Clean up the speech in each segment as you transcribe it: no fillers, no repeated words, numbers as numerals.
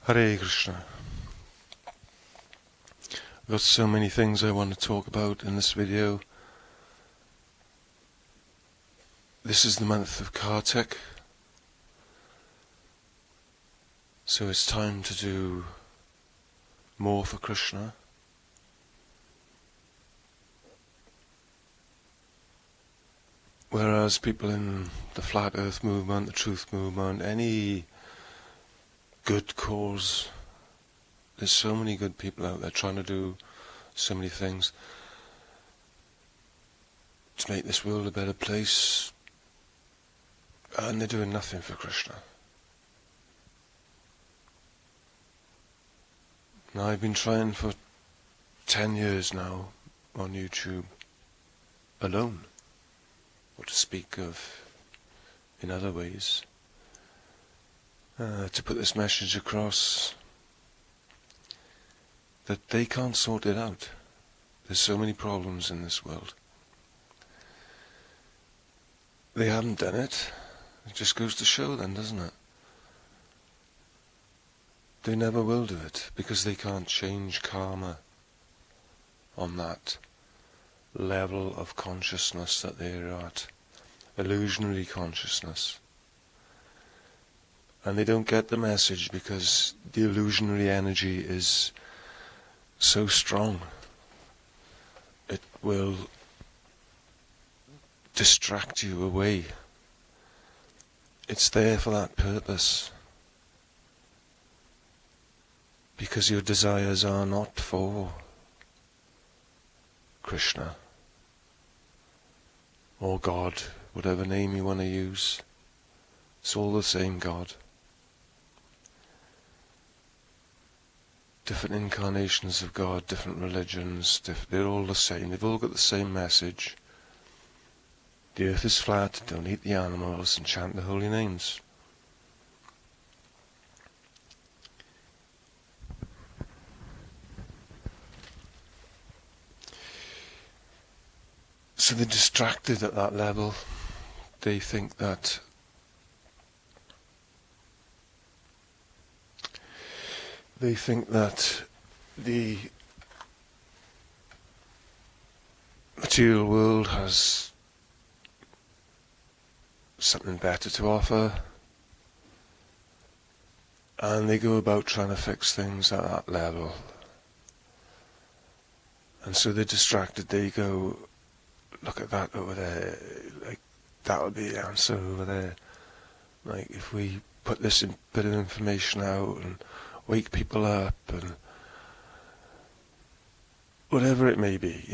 Hare Krishna. I've got so many things I want to talk about in this video. This is the month of Kartik, so it's time to do more for Krishna. Whereas people in the Flat Earth movement, the Truth movement, any good cause, there's so many good people out there trying to do so many things to make this world a better place, and they're doing nothing for Krishna. Now, I've been trying for 10 years now on YouTube alone, or to speak of in other ways, to put this message across that they can't sort it out. There's so many problems in this world. They haven't done it. It just goes to show then, doesn't it? They never will do it, because they can't change karma on that level of consciousness that they're at. Illusionary consciousness. And they don't get the message because the illusionary energy is so strong. It will distract you away. It's there for that purpose. Because your desires are not for Krishna or God, whatever name you want to use. It's all the same God. Different incarnations of God, different religions, they're all the same. They've all got the same message. The earth is flat, don't eat the animals, and chant the holy names. So they're distracted at that level. They think that the material world has something better to offer, and they go about trying to fix things at that level. And so they're distracted. They go, look at that over there, like that'll be the answer over there. Like if we put this bit of information out and wake people up and whatever it may be,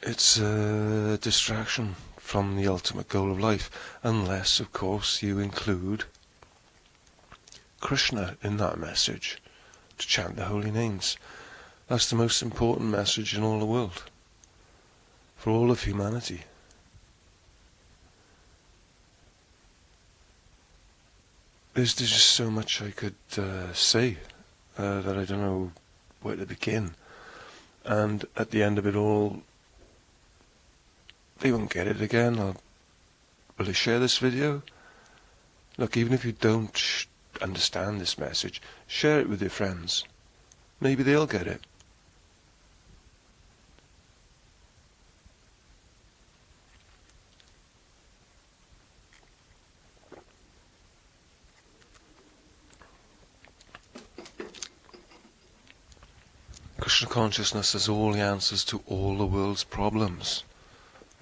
it's a distraction from the ultimate goal of life, unless of course you include Krishna in that message, to chant the holy names. That's the most important message in all the world, for all of humanity. There's just so much I could say that I don't know where to begin. And at the end of it all, they won't get it again. Will they share this video? Look, even if you don't understand this message, share it with your friends. Maybe they'll get it. Krishna consciousness has all the answers to all the world's problems.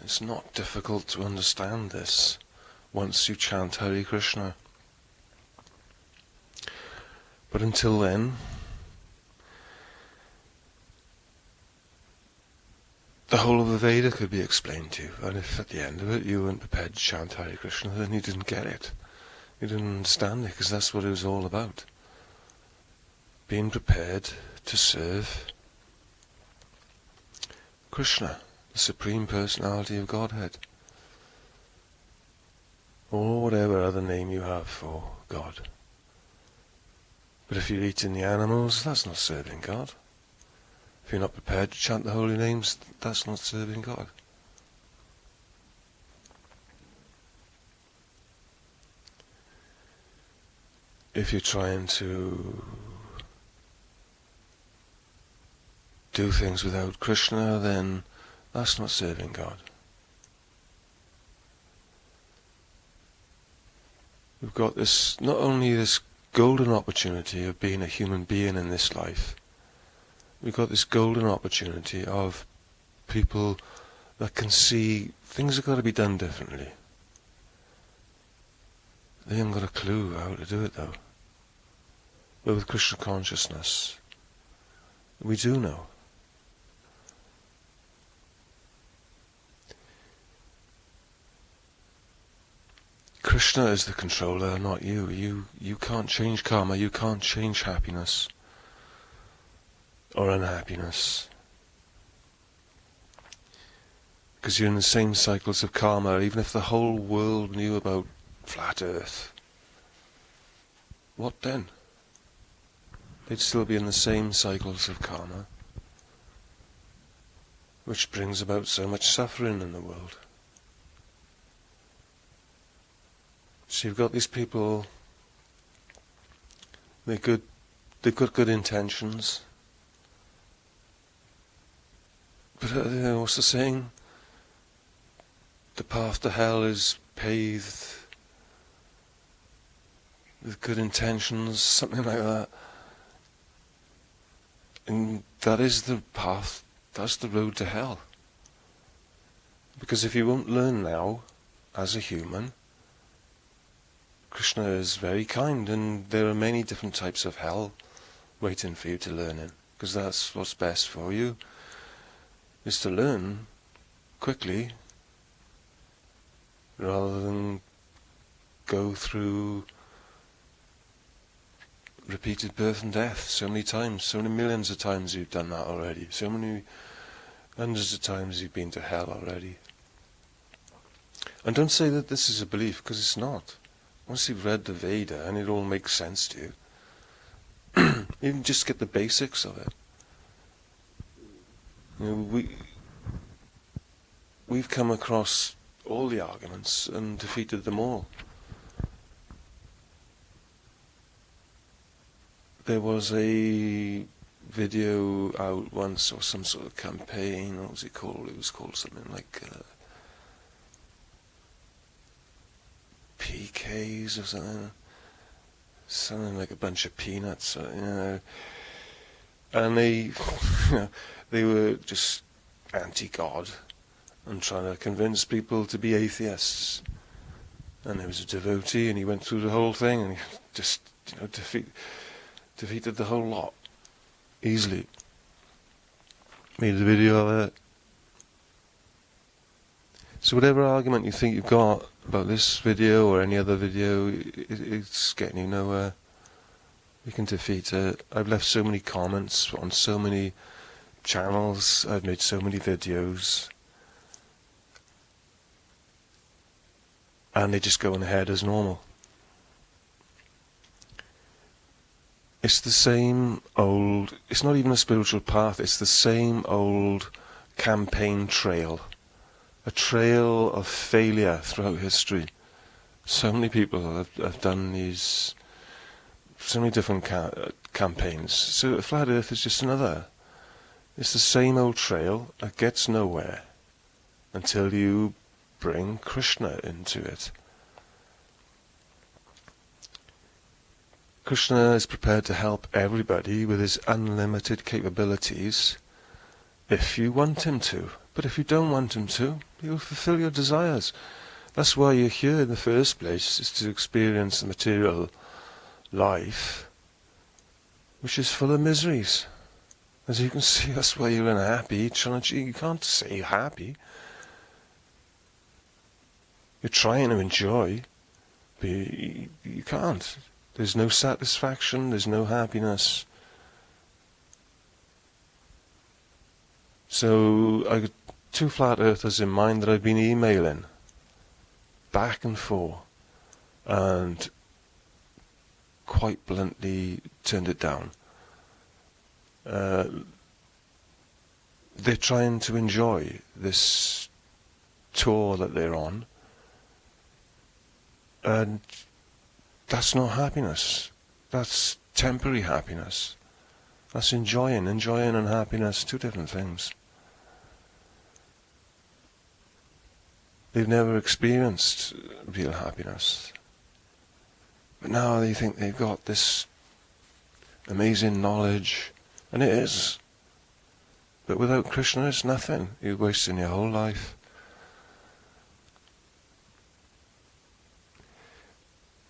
It's not difficult to understand this once you chant Hare Krishna. But until then, the whole of the Veda could be explained to you, and if at the end of it you weren't prepared to chant Hare Krishna, then you didn't get it. You didn't understand it, because that's what it was all about. Being prepared to serve Krishna, the Supreme Personality of Godhead, or whatever other name you have for God. But if you're eating the animals, that's not serving God. If you're not prepared to chant the holy names, that's not serving God. if you're trying to do things without Krishna, then that's not serving God. We've got this, not only this golden opportunity of being a human being in this life, we've got this golden opportunity of people that can see things have got to be done differently. They haven't got a clue how to do it though. But with Krishna consciousness, we do know. Krishna is the controller, not you. You can't change karma, you can't change happiness or unhappiness. Because you're in the same cycles of karma, even if the whole world knew about flat earth. What then? They'd still be in the same cycles of karma, which brings about so much suffering in the world. So you've got these people, they've got good intentions, but what's the saying? The path to hell is paved with good intentions, something like that. And that is the path, that's the road to hell. Because if you won't learn now, as a human, Krishna is very kind, and there are many different types of hell waiting for you to learn in, because that's what's best for you, is to learn quickly rather than go through repeated birth and death so many times, so many millions of times you've done that already, so many hundreds of times you've been to hell already. And don't say that this is a belief, because it's not. Once you've read the Veda and it all makes sense to you, you can just get the basics of it. You know, we've come across all the arguments and defeated them all. There was a video out once, or some sort of campaign, what was it called? It was called something like PKs or something like a bunch of peanuts, and they, they were just anti-God and trying to convince people to be atheists. And there was a devotee, and he went through the whole thing, and he just, defeated the whole lot easily. Made a video of it. So whatever argument you think you've got about this video or any other video, it's getting you nowhere. We can defeat it. I've left so many comments on so many channels, I've made so many videos, and they just go on ahead as normal. It's the same old, it's not even a spiritual path, it's the same old campaign trail. A trail of failure throughout history. So many people have done these, so many different campaigns. So Flat Earth is just another. It's the same old trail that gets nowhere until you bring Krishna into it. Krishna is prepared to help everybody with his unlimited capabilities if you want him to. But if you don't want him to, he'll fulfill your desires. That's why you're here in the first place, is to experience the material life, which is full of miseries. As you can see, that's why you're unhappy. You can't say you're happy. You're trying to enjoy, but you can't. There's no satisfaction, there's no happiness. So I got 2 flat earthers in mind that I've been emailing back and forth, and quite bluntly turned it down. They're trying to enjoy this tour that they're on, and that's not happiness. That's temporary happiness. That's enjoying and happiness, two different things. They've never experienced real happiness. But now they think they've got this amazing knowledge, and it is. But without Krishna, it's nothing. You're wasting your whole life.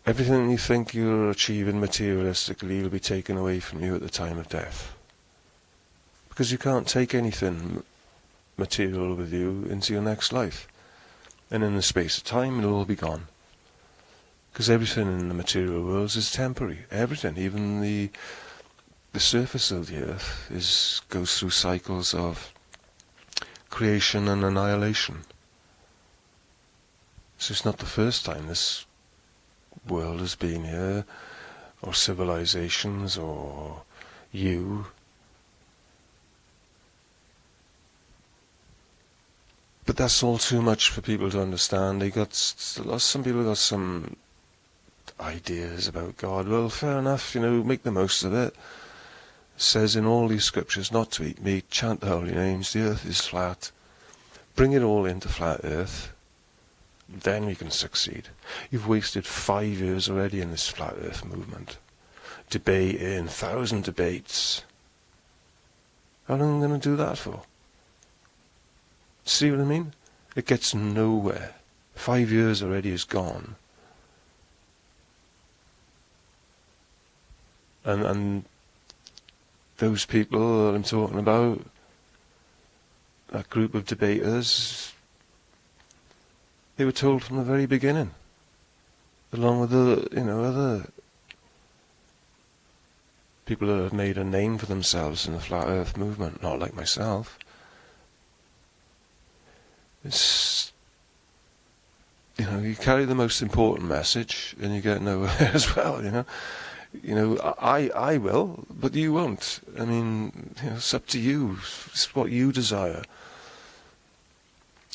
Everything you think you're achieving materialistically will be taken away from you at the time of death. Because you can't take anything material with you into your next life. And in the space of time, it'll all be gone. Because everything in the material world is temporary. Everything, even the surface of the earth, goes through cycles of creation and annihilation. So it's not the first time this world has been here, or civilizations, or you. But that's all too much for people to understand. Some people got some ideas about God. Well, fair enough, make the most of it. It says in all these scriptures not to eat meat, chant the holy names, the earth is flat. Bring it all into flat earth. Then we can succeed. You've wasted 5 years already in this flat earth movement. Debating, 1,000 debates. How long are you going to do that for? See what I mean? It gets nowhere. 5 years already is gone. And those people that I'm talking about, that group of debaters, they were told from the very beginning, along with other people that have made a name for themselves in the flat earth movement, not like myself. It's, you carry the most important message and you get nowhere as well, I will, but you won't. I mean, it's up to you. It's what you desire.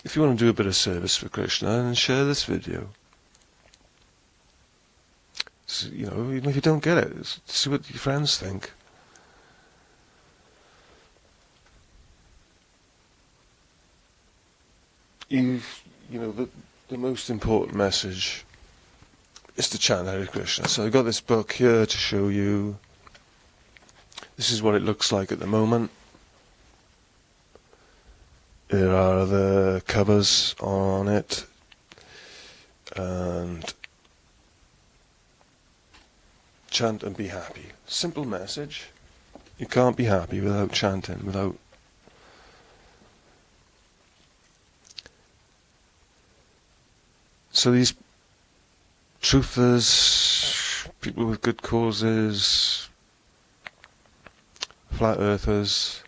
If you want to do a bit of service for Krishna, then share this video. So, even if you don't get it, see what your friends think. The most important message is to chant Hare Krishna. So I've got this book here to show you. This is what it looks like at the moment. There are the covers on it, and chant and be happy. Simple message. You can't be happy without chanting, without... So these truthers, people with good causes, flat earthers,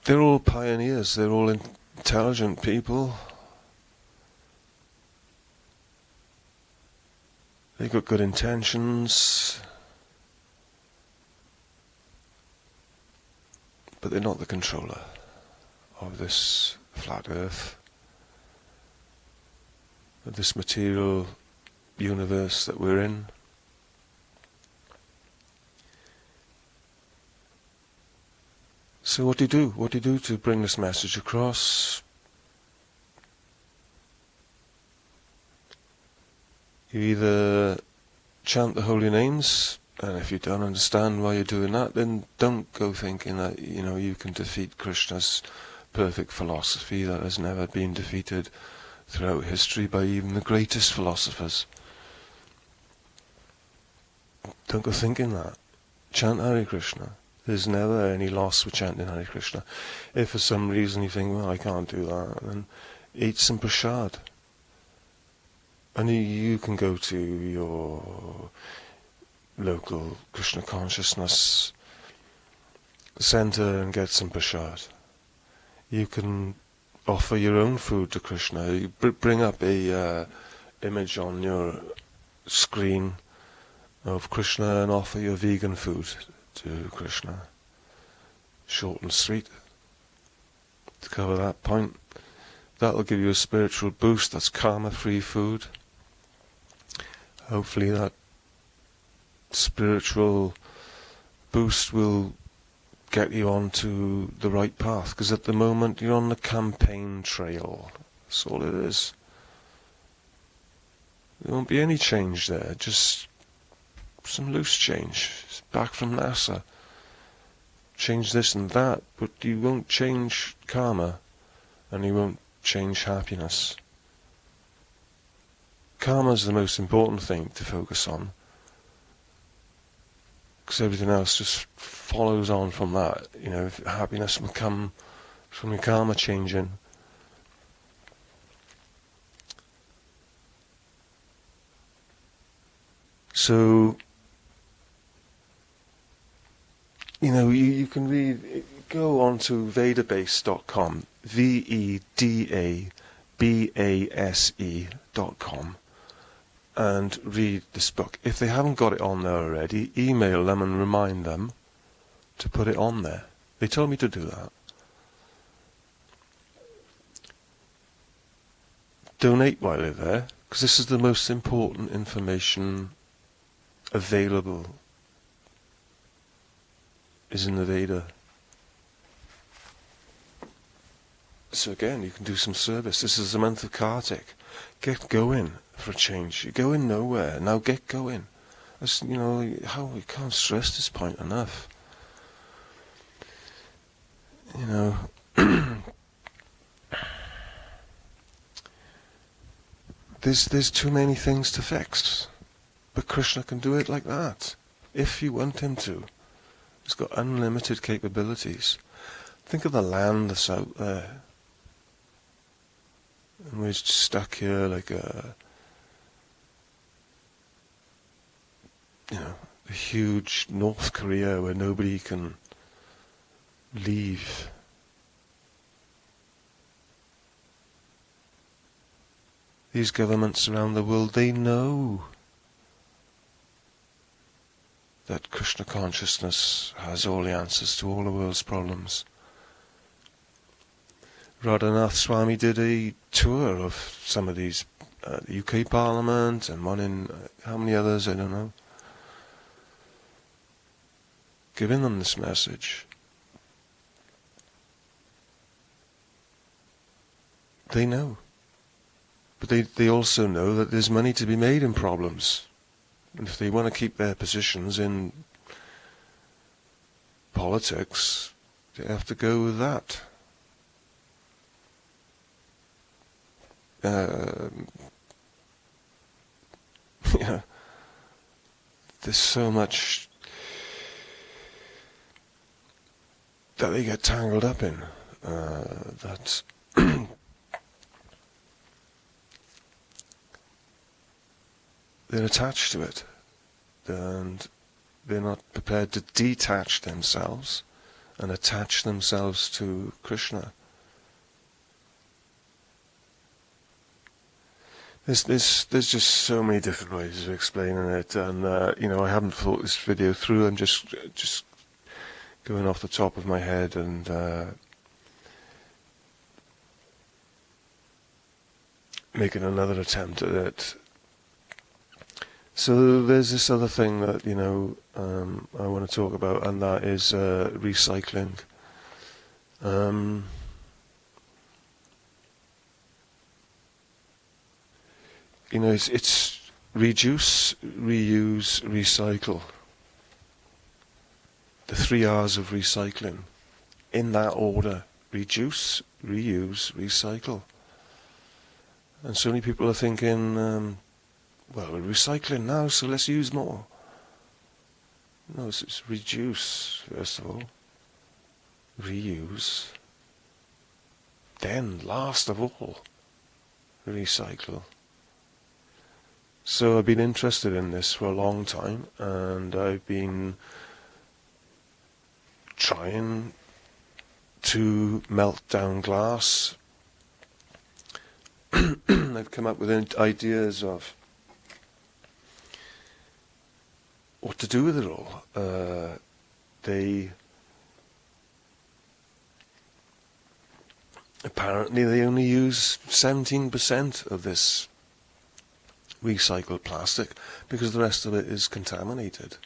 they're all pioneers, they're all intelligent people. They've got good intentions, but they're not the controller of this flat earth, of this material universe that we're in. So what do you do? What do you do to bring this message across? You either chant the holy names, and if you don't understand why you're doing that, then don't go thinking that, you can defeat Krishna's perfect philosophy that has never been defeated throughout history by even the greatest philosophers. Don't go thinking that. Chant Hare Krishna. There's never any loss with chanting Hare Krishna. If for some reason you think, well, I can't do that, then eat some prasad. And you can go to your local Krishna consciousness center and get some prasad. You can offer your own food to Krishna. You bring up a image on your screen of Krishna and offer your vegan food to Krishna. Short and sweet to cover that point. that'll give you a spiritual boost. That's karma-free food. Hopefully that spiritual boost will get you onto the right path, because at the moment you're on the campaign trail. That's all it is. There won't be any change there, just some loose change. It's back from NASA. Change this and that, but you won't change karma, and you won't change happiness. Karma is the most important thing to focus on, because everything else just follows on from that. You know, if happiness will come from your karma changing. So, you know, you can read, go on to vedabase.com, vedabase.com, and read this book. If they haven't got it on there already, email them and remind them to put it on there. They told me to do that. Donate while they're there, because this is the most important information available, is in the Veda. So again, you can do some service. This is the month of Kartik. Get going for a change. You're going nowhere. Now get going. That's, you know, how we can't stress this point enough. You know, there's too many things to fix, but Krishna can do it like that, if you want him to. He's got unlimited capabilities. Think of the land that's out there, and we're just stuck here like a huge North Korea where nobody can leave. These governments around the world, they know that Krishna consciousness has all the answers to all the world's problems. Radhanath Swami did a tour of some of these, the UK Parliament, and one in, how many others, I don't know, giving them this message. They know. But they also know that there's money to be made in problems. And if they want to keep their positions in politics, they have to go with that. There's so much that they get tangled up in, that they're attached to it, and they're not prepared to detach themselves and attach themselves to Krishna. There's just so many different ways of explaining it, and I haven't thought this video through. I'm just going off the top of my head and making another attempt at it. So there's this other thing that I want to talk about, and that is recycling. It's reduce, reuse, recycle. The 3 R's of recycling. In that order. Reduce, reuse, recycle. And so many people are thinking, well, we're recycling now, so let's use more. No, it's reduce, first of all. Reuse. Then, last of all, recycle. So I've been interested in this for a long time, and I've been trying to melt down glass. I've come up with ideas of what to do with it all. apparently they only use 17% of this recycled plastic because the rest of it is contaminated.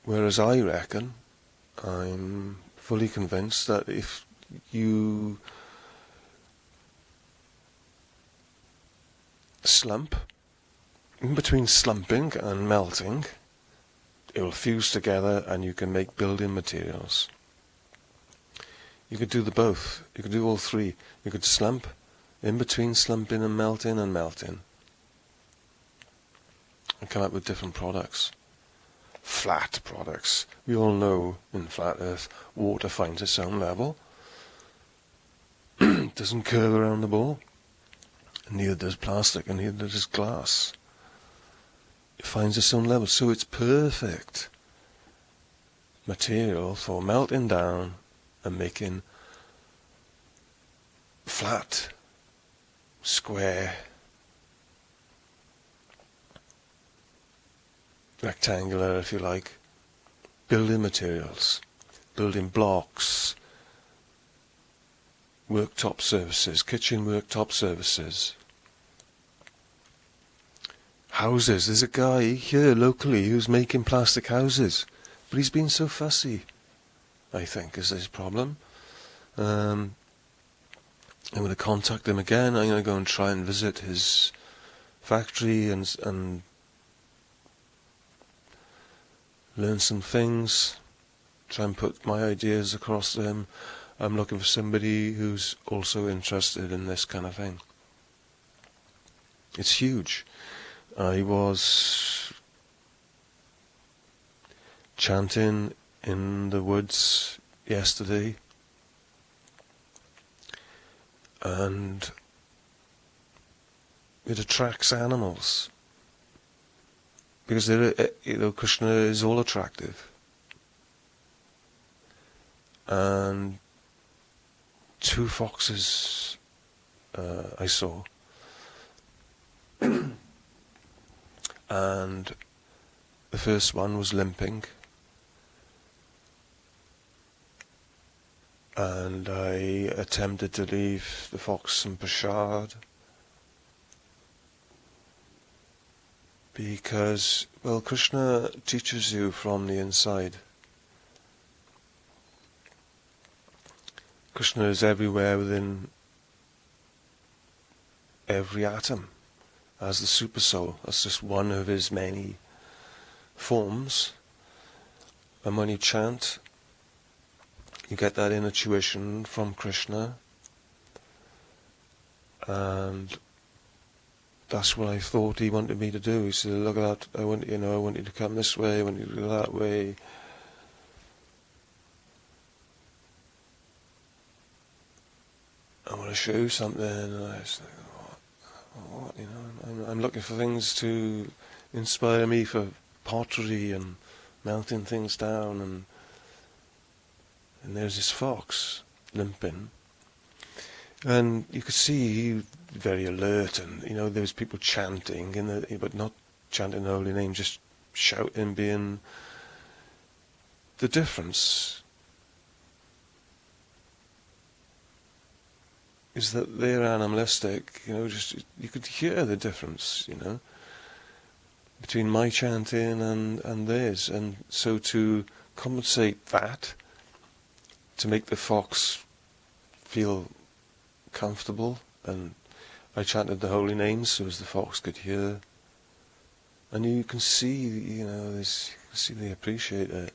Whereas I reckon, I'm fully convinced that if you slump, in between slumping and melting, it will fuse together and you can make building materials. You could do the both. You could do all three. You could slump, in between slumping and melting, and come up with different products. Flat products. We all know in flat earth water finds its own level. It doesn't curve around the ball. And neither does plastic, and neither does glass. It finds its own level, so it's perfect material for melting down and making flat, square, rectangular, if you like, building materials, building blocks, worktop surfaces, kitchen worktop surfaces, houses. There's a guy here locally who's making plastic houses, but he's been so fussy, I think, is his problem. I'm going to contact him again. I'm going to go and try and visit his factory and learn some things, try and put my ideas across to him. I'm looking for somebody who's also interested in this kind of thing. It's huge. I was chanting in the woods yesterday, and it attracts animals because Krishna is all attractive, and 2 foxes I saw, and the first one was limping, and I attempted to leave the fox some prasad, because, well, Krishna teaches you from the inside. Krishna is everywhere within every atom as the super soul. That's just one of his many forms. And when you chant, you get that inner tuition from Krishna, and that's what I thought he wanted me to do. He said, "Look at that! I want you to come this way. I want you to go that way." I want to show you something. And I was like, what? I'm looking for things to inspire me for pottery and melting things down, and there's this fox limping, and you could see he very alert, and there was people chanting but not chanting the holy name, just shouting, being the difference is that they're animalistic, just you could hear the difference, between my chanting and theirs. And so to compensate that, to make the fox feel comfortable, and I chanted the holy names so as the fox could hear. And you can see, they appreciate it.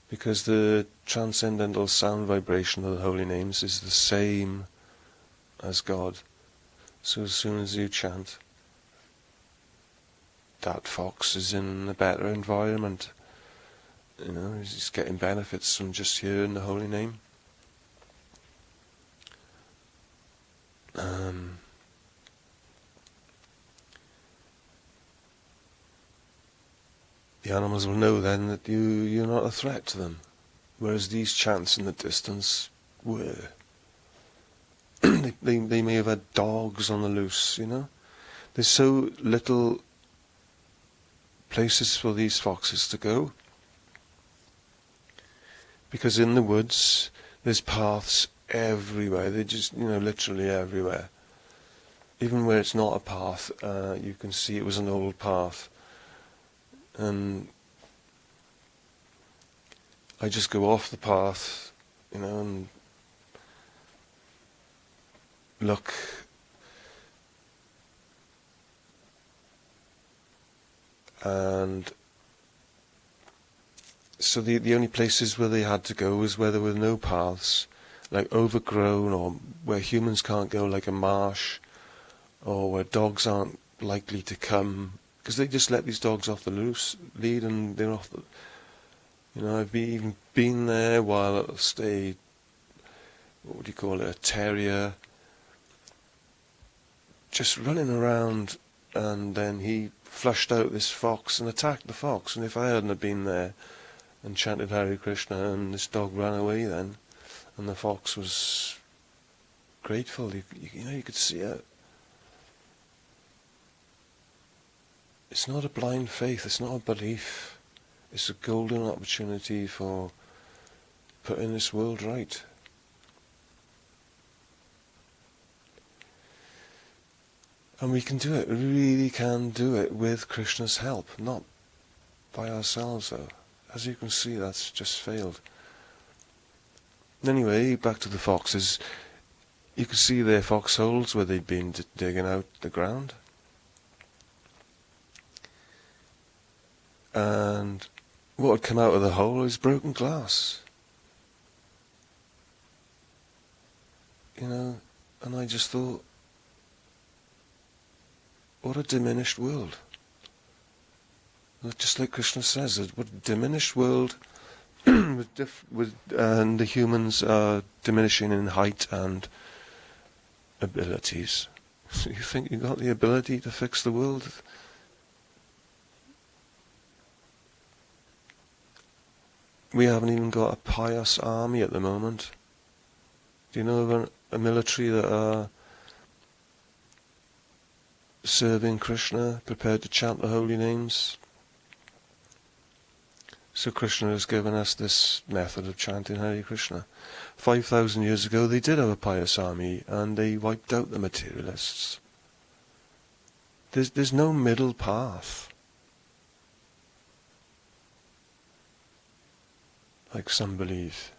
Because the transcendental sound vibration of the holy names is the same as God. So as soon as you chant, that fox is in a better environment. He's getting benefits from just hearing the holy name. The animals will know then that you're not a threat to them, whereas these chants in the distance were. they may have had dogs on the loose, There's so little places for these foxes to go, Because in the woods, there's paths everywhere. They're just, literally everywhere. Even where it's not a path, you can see it was an old path. And I just go off the path, and look. And so the only places where they had to go was where there were no paths, like overgrown, or where humans can't go, like a marsh, or where dogs aren't likely to come, because they just let these dogs off the loose lead, and they're off the. I've even been there while it'll stay. What would you call it? A terrier, just running around, and then he flushed out this fox and attacked the fox. And if I hadn't have been there and chanted Hare Krishna, and this dog ran away then, and the fox was grateful, you could see it. It's not a blind faith, it's not a belief. It's a golden opportunity for putting this world right. And we can do it, we really can do it with Krishna's help, not by ourselves though. As you can see, that's just failed. Anyway, back to the foxes. You can see their foxholes where they'd been digging out the ground. And what had come out of the hole is broken glass. And I just thought, what a diminished world. Just like Krishna says, what a diminished world, and the humans are diminishing in height and abilities. So you think you got the ability to fix the world? We haven't even got a pious army at the moment. Do you know of a military that are serving Krishna, prepared to chant the holy names? So Krishna has given us this method of chanting Hare Krishna. 5,000 years ago they did have a pious army, and they wiped out the materialists. There's no middle path, like some believe.